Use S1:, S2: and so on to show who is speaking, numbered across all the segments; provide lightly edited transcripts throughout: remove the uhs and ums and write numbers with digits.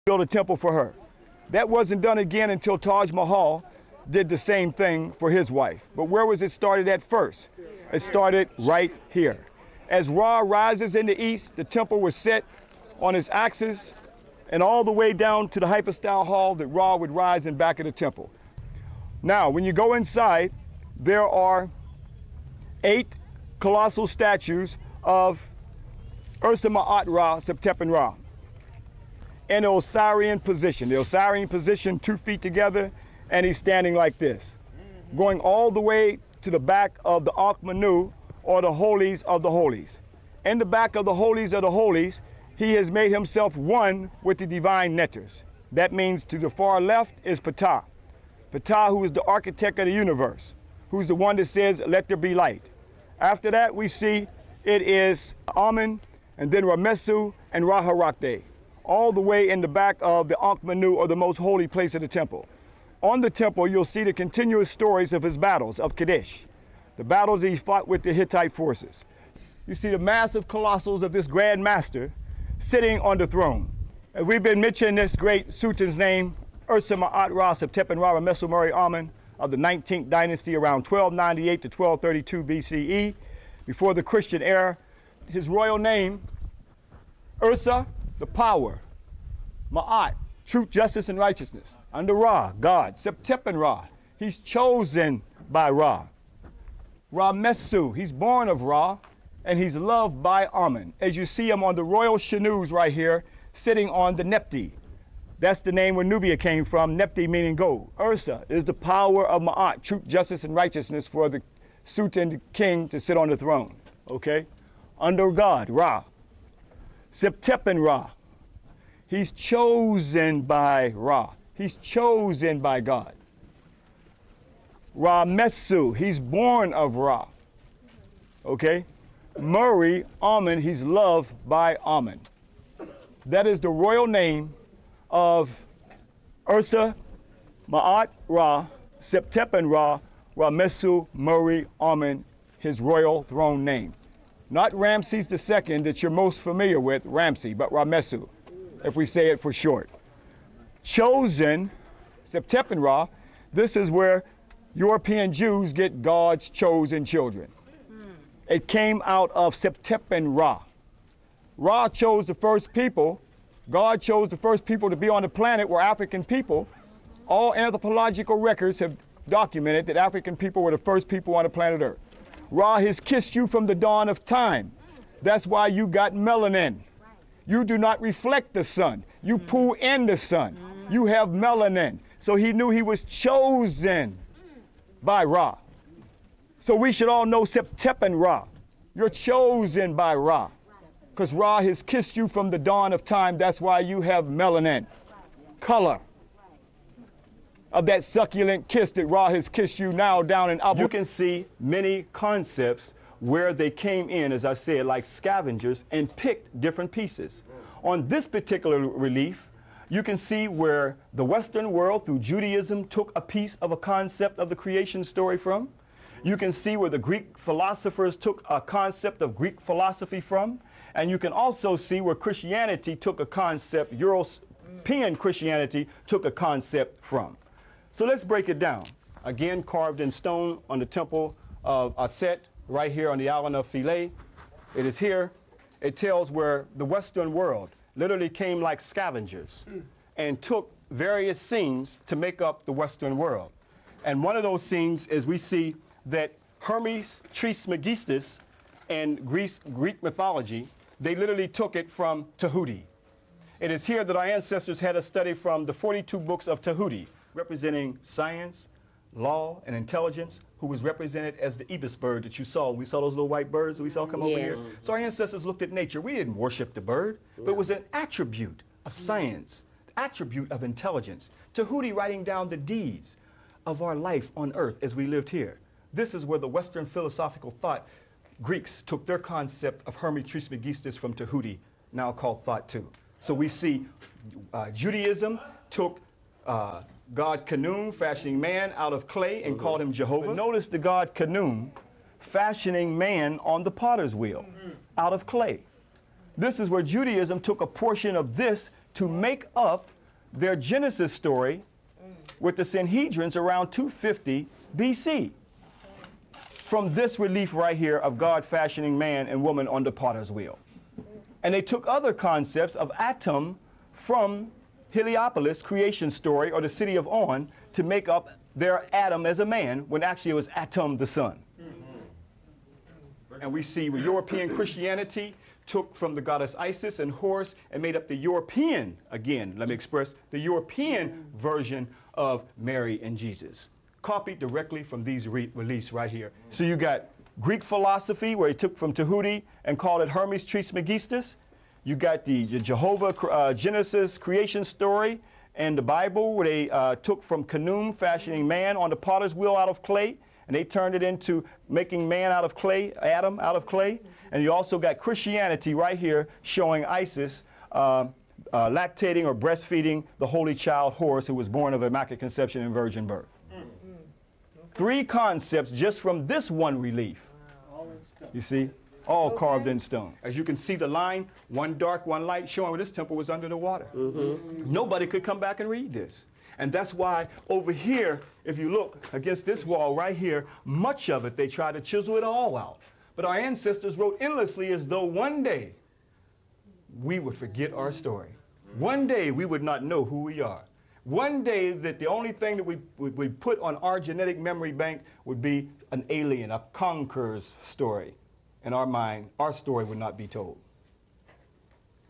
S1: built a temple for her. That wasn't done again until Taj Mahal did the same thing for his wife. But where was it started at first? It started right here. As Ra rises in the east, the temple was set on its axis and all the way down to the hypostyle hall that Ra would rise in back of the temple. Now, when you go inside, there are 8 colossal statues of Ursa Ma'at Ra, Septepen Ra, in the Osirian position. The Osirian position, 2 feet together, and he's standing like this, going all the way to the back of the Ankh Manu, or the Holies of the Holies. In the back of the Holies of the Holies, he has made himself one with the divine netters. That means to the far left is Ptah. Ptah, who is the architect of the universe, who's the one that says, let there be light. After that, we see it is Amen, and then Ramesu and Ra-Harakte, all the way in the back of the Ankh Manu, or the most holy place of the temple. On the temple, you'll see the continuous stories of his battles of Kadesh, the battles he fought with the Hittite forces. You see the massive colossals of this Grand Master sitting on the throne. And we've been mentioning this great Sultan's name, Ursa Ma'at Ra, Septepen Ra, Ramesu Murray Amen, of the 19th dynasty around 1298 to 1232 BCE, before the Christian era. His royal name, Ursa, the power, Ma'at, truth, justice, and righteousness. Under Ra, God. Septepen Ra, he's chosen by Ra. Ramesu, he's born of Ra, and he's loved by Amen. As you see him on the royal Shanus right here, sitting on the Nepti. That's the name where Nubia came from, Nepti meaning gold. Ursa is the power of Ma'at, truth, justice, and righteousness, for the Sultan, the king, to sit on the throne, okay? Under God, Ra. Septepen Ra, he's chosen by Ra. He's chosen by God. Ramesu, he's born of Ra, okay? Murray, Amen, he's loved by Amen. That is the royal name of Ursa Ma'at Ra, Septepen Ra, Ramesu Murray Amen, his royal throne name. Not Ramses II that you're most familiar with, Ramsey, but Ramesu, if we say it for short. Chosen, Septepen Ra, this is where European Jews get God's chosen children. It came out of Septepen Ra. Ra chose the first people. God chose the first people to be on the planet were African people. All anthropological records have documented that African people were the first people on the planet Earth. Ra has kissed you from the dawn of time. That's why you got melanin. You do not reflect the sun. You pull in the sun. You have melanin. So he knew he was chosen by Ra. So we should all know Septepen Ra. You're chosen by Ra, because Ra has kissed you from the dawn of time. That's why you have melanin, color of that succulent kiss that Ra has kissed you now down in Abu. You can see many concepts where they came in, as I said, like scavengers and picked different pieces. On this particular relief, you can see where the Western world through Judaism took a piece of a concept of the creation story from. You can see where the Greek philosophers took a concept of Greek philosophy from. And you can also see where Christianity took a concept, European Christianity took a concept from. So let's break it down. Again, carved in stone on the temple of Aset, right here on the island of Philae. It is here. It tells where the Western world literally came like scavengers and took various scenes to make up the Western world. And one of those scenes is we see that Hermes Trismegistus in Greek mythology, they literally took it from Tahuti. It is here that our ancestors had us study from the 42 books of Tahuti, representing science, law, and intelligence, who was represented as the ibis bird that you saw. We saw those little white birds that we saw come over here. So our ancestors looked at nature. We didn't worship the bird, but it was an attribute of science, attribute of intelligence. Tahuti writing down the deeds of our life on earth as we lived here. This is where the Western philosophical thought, Greeks took their concept of Hermes Trismegistus from Tahuti, now called thought too. So we see Judaism took God Khnum, fashioning man out of clay, and called him Jehovah. But notice the God Khnum fashioning man on the potter's wheel out of clay. This is where Judaism took a portion of this to make up their Genesis story with the Sanhedrins around 250 BC. From this relief right here of God fashioning man and woman on the potter's wheel. And they took other concepts of Atum from Heliopolis creation story, or the city of On, to make up their Adam as a man, when actually it was Atum the son. And we see European Christianity took from the goddess Isis and Horus and made up the European, again, let me express, the European version of Mary and Jesus. Copied directly from these reliefs right here. So you got Greek philosophy, where he took from Tahuti and called it Hermes Trismegistus. You got the Jehovah Genesis creation story and the Bible, where they took from Canum, fashioning man on the potter's wheel out of clay, and they turned it into making man out of clay, Adam out of clay. And you also got Christianity right here showing Isis lactating or breastfeeding the holy child Horus, who was born of immaculate conception and virgin birth. Three concepts just from this one relief. You see, all carved in stone. As you can see the line, one dark, one light, showing where this temple was under the water. Nobody could come back and read this. And that's why over here, if you look against this wall right here, much of it, they try to chisel it all out. But our ancestors wrote endlessly as though one day we would forget our story. One day we would not know who we are. One day that the only thing that we put on our genetic memory bank would be an alien, a conqueror's story. In our mind, our story would not be told.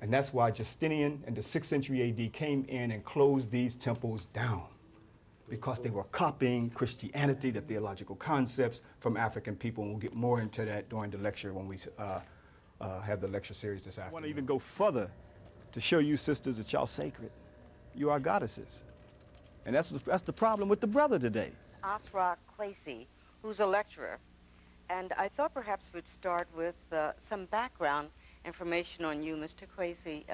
S1: And that's why Justinian in the 6th century AD came in and closed these temples down, because they were copying Christianity, the theological concepts from African people. And we'll get more into that during the lecture when we have the lecture series this afternoon. I want to even go further to show you, sisters, that y'all sacred. You are goddesses. And that's the problem with the brother today.
S2: Ashra Kwesi, who's a lecturer. And I thought perhaps we'd start with some background information on you, Mr. Kwesi.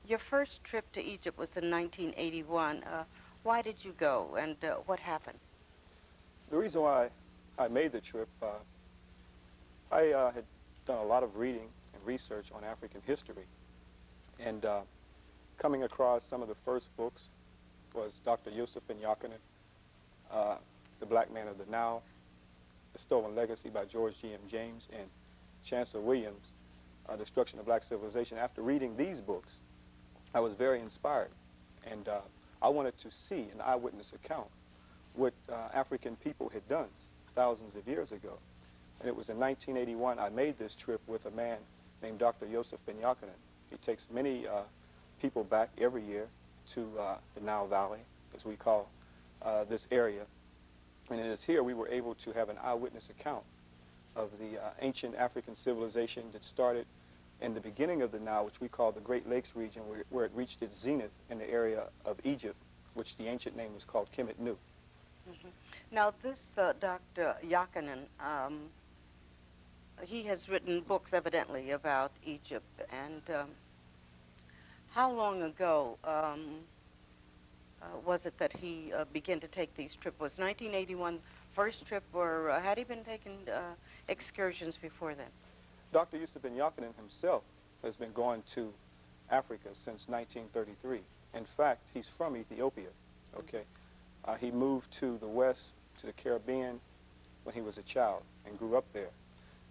S2: Your first trip to Egypt was in 1981. Why did you go, and what happened?
S3: The reason why I made the trip, I had done a lot of reading and research on African history. And coming across some of the first books was Dr. Yusuf bin Yakinen, The Black Man of the Nile, The Stolen Legacy by George G.M. James, and Chancellor Williams, Destruction of Black Civilization. After reading these books, I was very inspired, and I wanted to see an eyewitness account what African people had done thousands of years ago. And it was in 1981 I made this trip with a man named Dr. Yusuf bin Yakinen. He takes many people back every year to the Nile Valley, as we call this area. And it is here we were able to have an eyewitness account of the ancient African civilization that started in the beginning of the Nile, which we call the Great Lakes region, where it reached its zenith in the area of Egypt, which the ancient name was called Kemet Nu.
S2: Now this Dr. Yakinen, he has written books evidently about Egypt, and how long ago was it that he began to take these trips? Was 1981 first trip, or had he been taking excursions before then?
S3: Dr. Yusuf bin Yakinen himself has been going to Africa since 1933. In fact, he's from Ethiopia, okay? He moved to the west, to the Caribbean, when he was a child and grew up there.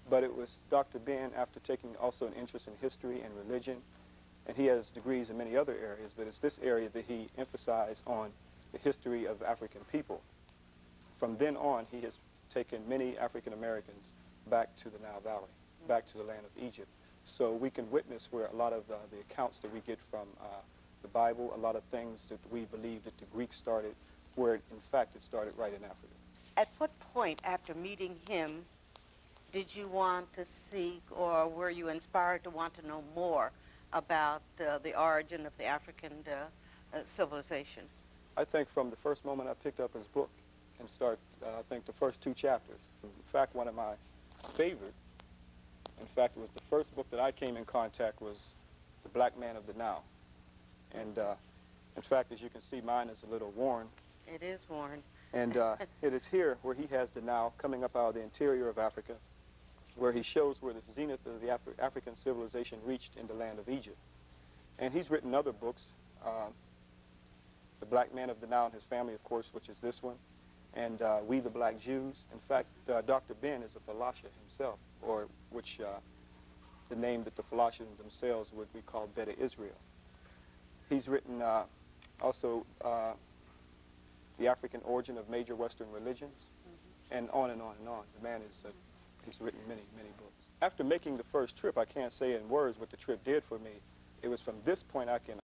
S3: But it was Dr. Ben, after taking also an interest in history and religion, and he has degrees in many other areas, but it's this area that he emphasized on the history of African people. From then on, he has taken many African Americans back to the Nile Valley, back to the land of Egypt. So we can witness where a lot of the accounts that we get from the Bible, a lot of things that we believe that the Greeks started, where in fact it started right in Africa.
S2: At what point after meeting him did you want to seek, or were you inspired to want to know more about the origin of the African civilization?
S3: I think from the first moment I picked up his book and start, I think the first 2 chapters. In fact, one of my favorite, in fact, it was the first book that I came in contact was The Black Man of the Nile. And in fact, as you can see, mine is a little worn.
S2: It is worn.
S3: And it is here where he has the Nile coming up out of the interior of Africa, where he shows where the zenith of the African civilization reached in the land of Egypt. And he's written other books The Black Man of the Nile and His Family, of course, which is this one, and We the Black Jews. In fact, Dr. Ben is a Falasha himself, or which the name that the Falashas themselves would be called Beta Israel. He's written also The African Origin of Major Western Religions, and on and on and on. The man is, he's written many, many books. After making the first trip, I can't say in words what the trip did for me. It was from this point I can